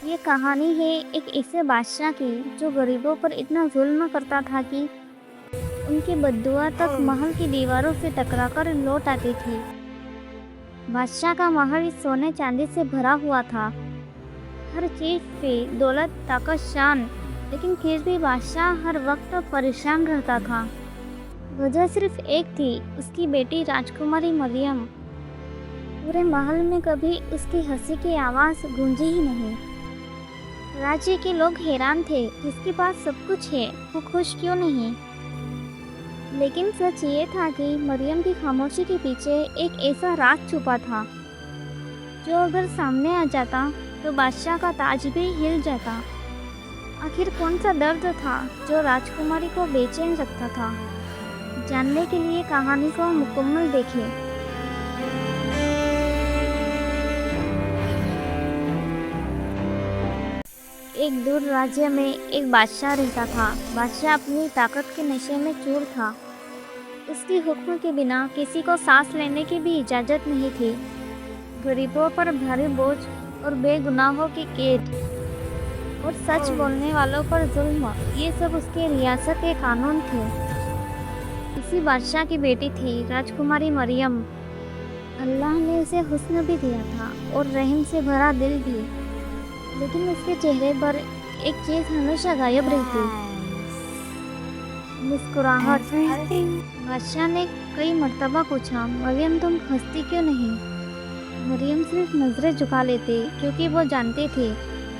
یہ کہانی ہے ایک ایسے بادشاہ کی جو غریبوں پر اتنا ظلم کرتا تھا کہ ان کی بددعا تک محل کی دیواروں سے ٹکرا کر لوٹ آتی تھی۔ بادشاہ کا محل سونے چاندی سے بھرا ہوا تھا، ہر چیز سے دولت، طاقت، شان، لیکن پھر بھی بادشاہ ہر وقت پریشان رہتا تھا۔ وجہ صرف ایک تھی، اس کی بیٹی راجکماری مریم۔ پورے محل میں کبھی اس کی ہنسی کی آواز گونجی ہی نہیں۔ راجے کے لوگ حیران تھے، جس کے پاس سب کچھ ہے وہ خوش کیوں نہیں؟ لیکن سچ یہ تھا کہ مریم کی خاموشی کے پیچھے ایک ایسا راز چھپا تھا جو اگر سامنے آ جاتا تو بادشاہ کا تاج بھی ہل جاتا۔ آخر کون سا درد تھا جو راجکماری کو بے چین رکھتا تھا؟ جاننے کے لیے کہانی کو مکمل دیکھیں۔ ایک دور راجیہ میں ایک بادشاہ رہتا تھا۔ بادشاہ اپنی طاقت کے نشے میں چور تھا۔ اس کے حکم کے بنا کسی کو سانس لینے کی بھی اجازت نہیں تھی۔ غریبوں پر بھاری بوجھ اور بے گناہوں کی قید اور سچ بولنے والوں پر ظلم، یہ سب اس کے ریاست کے قانون تھے۔ اسی بادشاہ کی بیٹی تھی راجکماری مریم۔ اللہ نے اسے حسن بھی دیا تھا اور رحم سے بھرا دل بھی، لیکن اس کے چہرے پر ایک چیز ہمیشہ غائب رہتی، مسکراہٹ۔ بادشاہ نے کئی مرتبہ پوچھا، مریم تم ہنستی کیوں نہیں؟ مریم صرف نظریں جھکا لیتی، کیونکہ وہ جانتی تھی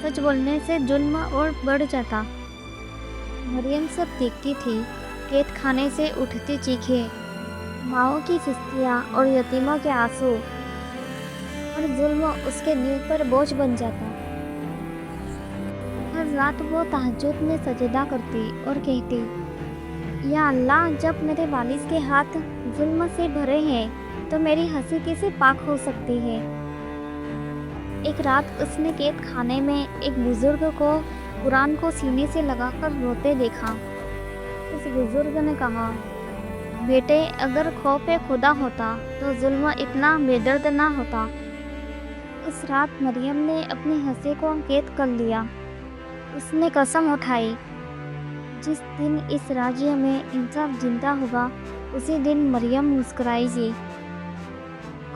سچ بولنے سے ظلم اور بڑھ جاتا۔ مریم سب دیکھتی تھی، قید خانے سے اٹھتی چیخیں، ماؤں کی سستیاں اور یتیموں کے آنسو، اور ظلم اس کے دل پر بوجھ بن جاتا۔ ہر رات وہ تہجد میں سجدہ کرتی اور کہتی، یا اللہ، جب میرے والد کے ہاتھ ظلم سے بھرے ہیں تو میری ہنسی کیسے پاک ہو سکتی ہے؟ ایک رات اس نے قید خانے میں ایک بزرگ کو قرآن کو سینے سے لگا کر روتے دیکھا۔ اس بزرگ نے کہا، بیٹے، اگر خوف خدا ہوتا تو ظلم اتنا بے درد نہ ہوتا۔ اس رات مریم نے اپنی ہنسی کو قید کر لیا۔ اس نے قسم اٹھائی، جس دن اس راجیہ میں انصاف زندہ ہوگا اسی دن مریم مسکرائے گی۔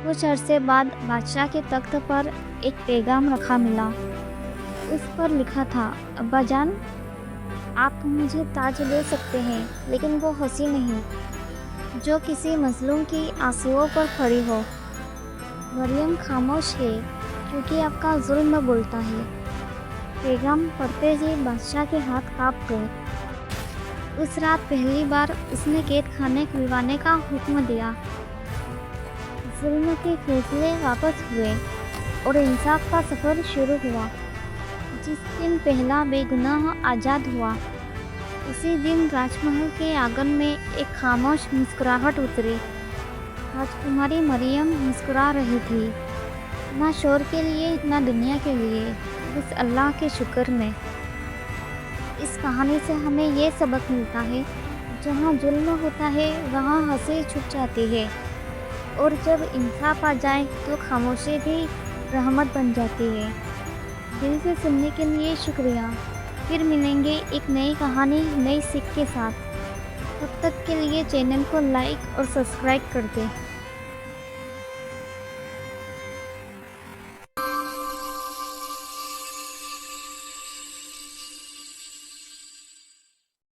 کچھ عرصے بعد بادشاہ کے تخت پر ایک پیغام رکھا ملا۔ اس پر لکھا تھا، ابا جان، آپ مجھے تاج دے سکتے ہیں، لیکن وہ ہنسی نہیں جو کسی مظلوم کی آنسوؤں پر کھڑی ہو۔ مریم خاموش ہے کیونکہ آپ کا ظلم بولتا ہے۔ پیغام پڑھتے ہی بادشاہ کے ہاتھ کانپ گئے۔ اس رات پہلی بار اس نے قید خانے کھلوانے کا حکم دیا۔ ظلم کے فیصلے واپس ہوئے اور انصاف کا سفر شروع ہوا۔ جس دن پہلا بے گناہ آزاد ہوا، اسی دن راج محل کے آنگن میں ایک خاموش مسکراہٹ اتری۔ راجکماری مریم مسکرا رہی تھی، نہ شور کے لیے نہ دنیا کے لیے، بس اللہ کے شکر میں۔ اس کہانی سے ہمیں یہ سبق ملتا ہے، جہاں ظلم ہوتا ہے وہاں ہنسی چھپ جاتی ہے، اور جب انصاف آ جائے تو خاموشی بھی رحمت بن جاتی ہے۔ دل سے سننے کے لیے شکریہ۔ پھر ملیں گے ایک نئی کہانی، نئی سیکھ کے ساتھ۔ تب تک کے لیے چینل کو لائک اور سبسکرائب کر دیں۔